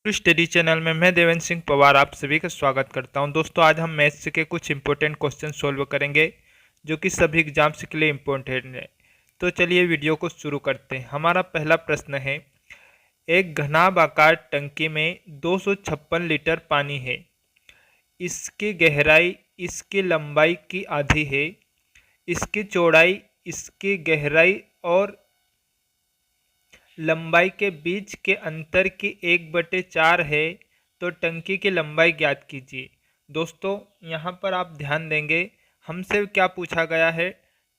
Study channel में मैं देवेंद्र सिंह पवार आप सभी का स्वागत करता हूं। दोस्तों आज हम मैथ्स के कुछ इंपॉर्टेंट क्वेश्चन सोल्व करेंगे जो कि सभी एग्जाम्स के लिए इम्पोर्टेंट है। तो चलिए वीडियो को शुरू करते हैं। हमारा पहला प्रश्न है, एक घनाभ टंकी में 256 लीटर पानी है। इसकी गहराई इसकी लंबाई की आधी है। इसकी चौड़ाई इसकी गहराई और लंबाई के बीच के अंतर की 1/4 है। तो टंकी की लंबाई ज्ञात कीजिए। दोस्तों यहाँ पर आप ध्यान देंगे, हमसे क्या पूछा गया है,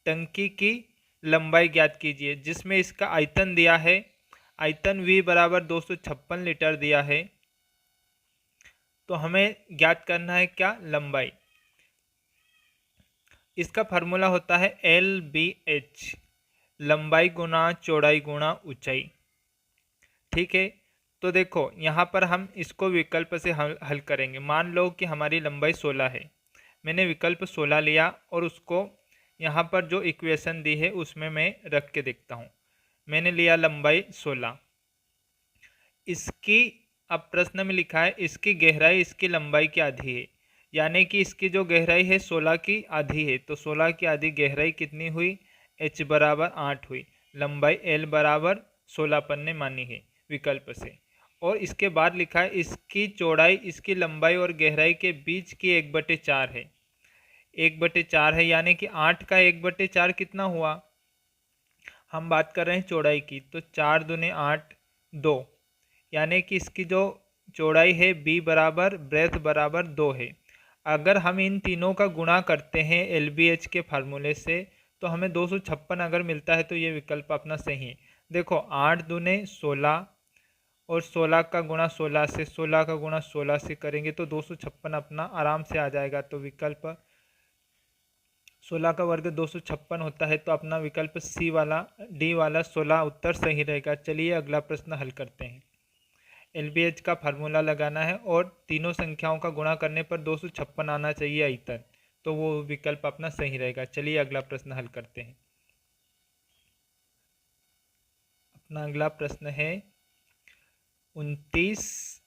टंकी की लंबाई ज्ञात कीजिए, जिसमें इसका आयतन दिया है। आयतन V बराबर 256 लीटर दिया है। तो हमें ज्ञात करना है क्या, लंबाई। इसका फार्मूला होता है LBH, लंबाई गुना चौड़ाई गुना ऊंचाई। ठीक है, तो देखो यहाँ पर हम इसको विकल्प से हल करेंगे। मान लो कि हमारी लंबाई 16 है। मैंने विकल्प 16 लिया और उसको यहाँ पर जो इक्वेशन दी है उसमें मैं रख के देखता हूँ। मैंने लिया लंबाई 16। इसकी, अब प्रश्न में लिखा है इसकी गहराई इसकी लंबाई की आधी है, यानी कि इसकी जो गहराई है 16 की आधी है। तो 16 की आधी गहराई कितनी हुई, H बराबर 8 हुई। लंबाई L बराबर 16 अपन ने मानी है विकल्प से। और इसके बाद लिखा है इसकी चौड़ाई इसकी लंबाई और गहराई के बीच की 1/4 है। 1/4 है, यानी कि 8 का 1/4 कितना हुआ, हम बात कर रहे हैं चौड़ाई की। तो 4 दूने 8, 2, यानी कि इसकी जो चौड़ाई है B बराबर ब्रेथ बराबर 2 है। अगर हम इन तीनों का गुणा करते हैं LBH के फार्मूले से तो हमें 256 अगर मिलता है तो ये विकल्प अपना सही है। देखो 8 दूने 16 और 16 का गुणा 16 से, 16 का गुणा 16 से करेंगे तो 256 अपना आराम से आ जाएगा। तो विकल्प 16 का वर्ग 256 होता है। तो अपना विकल्प सी वाला, डी वाला 16 उत्तर सही रहेगा। चलिए अगला प्रश्न हल करते हैं। LBH का फार्मूला लगाना है और तीनों संख्याओं का गुणा करने पर 256 आना चाहिए आयतन। तो वो विकल्प अपना सही रहेगा। चलिए अगला प्रश्न हल करते हैं। अपना अगला प्रश्न है 29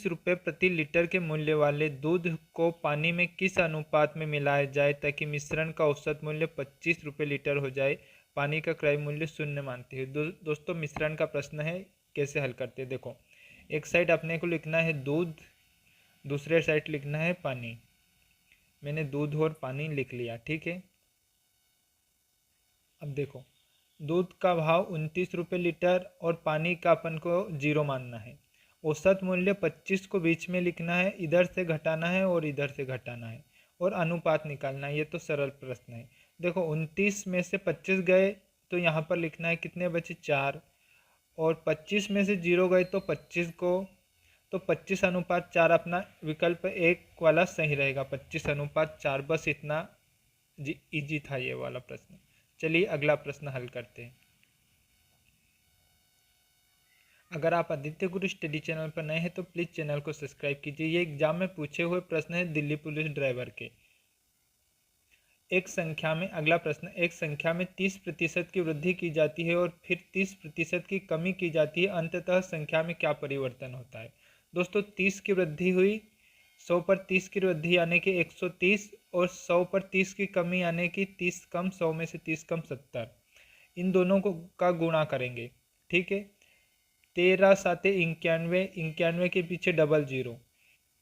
रुपये प्रति लीटर के मूल्य वाले दूध को पानी में किस अनुपात में मिलाया जाए ताकि मिश्रण का औसत मूल्य 25 रुपये लीटर हो जाए। पानी का क्रय मूल्य 0 मानते हैं। दोस्तों मिश्रण का प्रश्न है, कैसे हल करते हैं। देखो एक साइड अपने को लिखना है दूध, दूसरे साइड लिखना है पानी। मैंने दूध और पानी लिख लिया, ठीक है। अब देखो दूध का भाव 29 रुपये लीटर और पानी का अपन को 0 मानना है। औसत मूल्य 25 को बीच में लिखना है, इधर से घटाना है और इधर से घटाना है और अनुपात निकालना है। ये तो सरल प्रश्न है। देखो 29 में से 25 गए तो यहाँ पर लिखना है कितने बचे, 4। और 25 में से 0 गए तो 25 को, तो 25:4 अपना विकल्प 1 वाला सही रहेगा। 25:4, बस इतना इजी था ये वाला प्रश्न। चलिए अगला प्रश्न हल करते हैं। अगर आप आदित्य गुरु स्टडी चैनल पर नए हैं तो प्लीज़ चैनल को सब्सक्राइब कीजिए। ये एग्जाम में पूछे हुए प्रश्न है दिल्ली पुलिस ड्राइवर के। एक संख्या में, अगला प्रश्न, एक संख्या में 30% की वृद्धि की जाती है और फिर 30% की कमी की जाती है, अंततः संख्या में क्या परिवर्तन होता है। दोस्तों 30 की वृद्धि हुई, 100 पर 30 की वृद्धि यानी कि 130 और 100 पर 30 की कमी यानी कि 30 कम 100 में से 30 कम 70। इन दोनों को का गुणा करेंगे, ठीक है। 13 साते 91, 91 के पीछे डबल 0,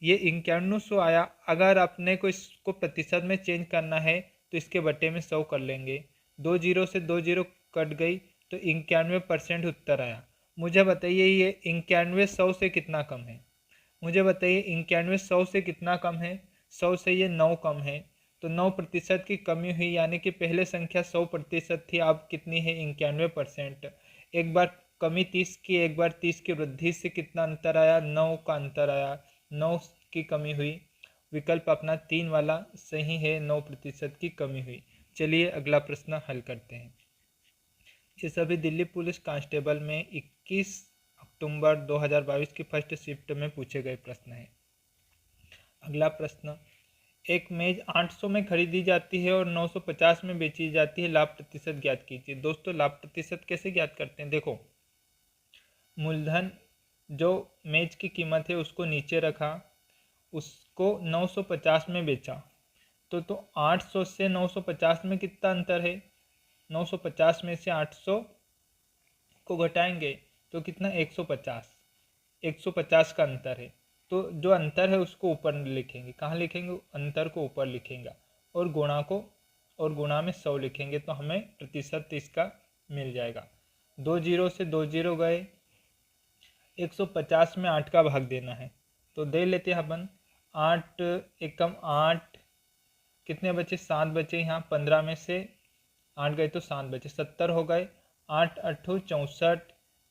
ये 9100 आया। अगर अपने को इसको प्रतिशत में चेंज करना है तो इसके बटे में 100 कर लेंगे। 2 जीरो से 2 जीरो कट गई तो 91% उत्तर आया। मुझे बताइए ये 91 100 से कितना कम है। मुझे बताइए 91 100 से कितना कम है। 100 से ये 9 कम है। तो 9% की कमी हुई, यानी कि पहले संख्या 100% थी, अब कितनी है 91%। एक बार कमी 30 की, एक बार 30 की वृद्धि से कितना अंतर आया, 9 का अंतर आया, 9 की कमी हुई। विकल्प अपना 3 वाला सही है, 9% की कमी हुई। चलिए अगला प्रश्न हल करते हैं। ये सभी दिल्ली पुलिस कांस्टेबल में 21 अक्टूबर 2022 की फर्स्ट शिफ्ट में पूछे गए प्रश्न हैं। अगला प्रश्न, एक मेज 800 में खरीदी जाती है और 950 में बेची जाती है, लाभ प्रतिशत ज्ञात कीजिए। दोस्तों लाभ प्रतिशत कैसे ज्ञात करते हैं, देखो मूलधन जो मेज की कीमत है उसको नीचे रखा, उसको 950 में बेचा। तो 800 से 950 में कितना अंतर है? 950 में से 800 को घटाएंगे तो कितना? 150। 150 का अंतर है, तो जो अंतर है उसको ऊपर लिखेंगे। कहाँ लिखेंगे? अंतर को ऊपर लिखेंगे और गुणा में 100 लिखेंगे, तो हमें प्रतिशत इसका मिल जाएगा। 2 जीरो से 2 जीरो गए, 150 में 8 का भाग देना है, तो दे लेते हैं अपन। 8 एकम 8, कितने बचे? 7 बचे। यहाँ 15 में से 8 गए तो 7 बचे, 70 हो गए। 8 8 64,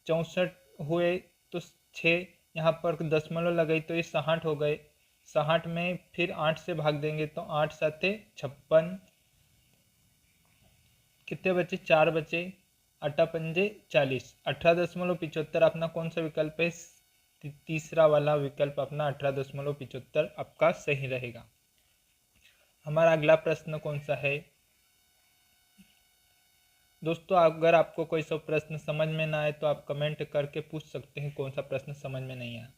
64 हुए तो 6, यहाँ पर दशमलव लगाई तो ये 60 हो गए। 60 में फिर 8 से भाग देंगे तो 8 7 56, कितने बचे? 4 बचे। 8 पंजे 40, 18.75 अपना कौन सा विकल्प है? तीसरा वाला विकल्प अपना 18.75 आपका सही रहेगा। हमारा अगला प्रश्न कौन सा है दोस्तों? अगर आपको कोई सा प्रश्न समझ में ना आए तो आप कमेंट करके पूछ सकते हैं कौन सा प्रश्न समझ में नहीं आया।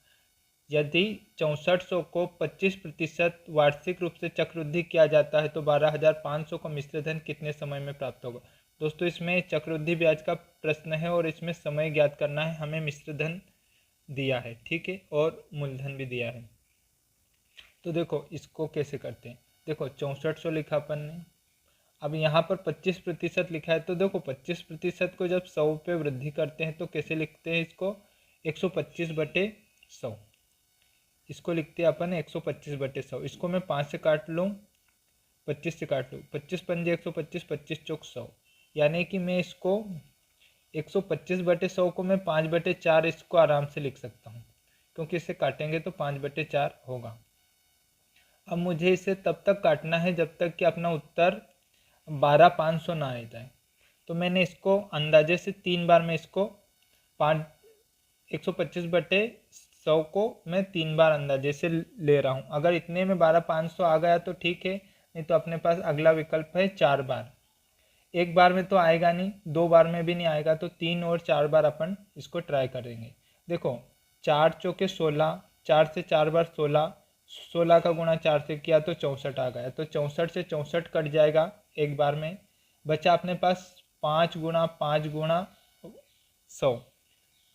यदि 6400 को 25% वार्षिक रूप से चक्रवृद्धि किया जाता है तो 12500 का मिश्र धन कितने समय में प्राप्त होगा? दोस्तों इसमें चक्रवृद्धि ब्याज का प्रश्न है और इसमें समय ज्ञात करना है। हमें मिश्र धन दिया है, ठीक है, और मूलधन भी दिया है। तो देखो इसको कैसे करते हैं। देखो 6400 लिखा अपन ने, अब यहाँ पर 25% लिखा है, तो देखो 25% को जब 100 पे वृद्धि करते हैं तो कैसे लिखते हैं इसको? 125/100, इसको लिखते हैं अपन 125/100। इसको मैं 5 से काट लूँ, 25 से काट लूँ, 25 पंजे 125, 25 चौक 100, यानी कि मैं इसको 125/100 को मैं 5/4 इसको आराम से लिख सकता हूँ, क्योंकि इसे काटेंगे तो 5/4 होगा। अब मुझे इसे तब तक काटना है जब तक कि अपना उत्तर 12500 ना आ जाए। तो मैंने इसको अंदाजे से 3 बार में इसको 125/100 को मैं 3 बार अंदाजे से ले रहा हूँ। अगर इतने में 12500 आ गया तो ठीक है, नहीं तो अपने पास अगला विकल्प है 4 बार। एक बार में तो आएगा नहीं, 2 बार में भी नहीं आएगा, तो 3 और 4 बार अपन इसको ट्राई करेंगे। देखो 4 चौके 16, 4 से 4 बार 16, 16 का गुणा 4 से किया तो 64 आ गया, तो 64 से 64 कट जाएगा एक बार में। बचा अपने पास 5 गुणा 5 गुणा 100,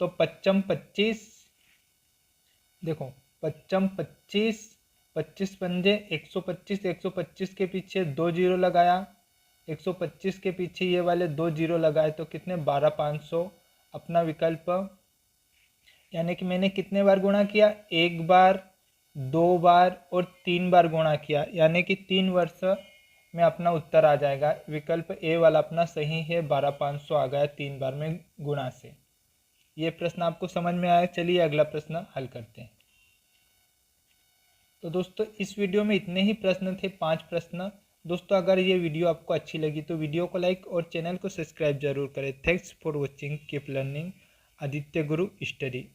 तो 55 25, देखो 55 25, 25 पंजे 125, 125 के पीछे 2 जीरो लगाया, 125 के पीछे ये वाले 2 जीरो लगाए, तो कितने? 12500 अपना विकल्प। यानी कि मैंने कितने बार गुणा किया? 1 बार, 2 बार और 3 बार गुणा किया, यानी कि 3 वर्ष में अपना उत्तर आ जाएगा। विकल्प ए वाला अपना सही है, 12500 आ गया 3 बार में गुणा से। ये प्रश्न आपको समझ में आया? चलिए अगला प्रश्न हल करते हैं। तो दोस्तों इस वीडियो में इतने ही प्रश्न थे, 5 प्रश्न। दोस्तों अगर ये वीडियो आपको अच्छी लगी तो वीडियो को लाइक और चैनल को सब्सक्राइब जरूर करें। Thanks for watching, keep learning, Aditya Guru study.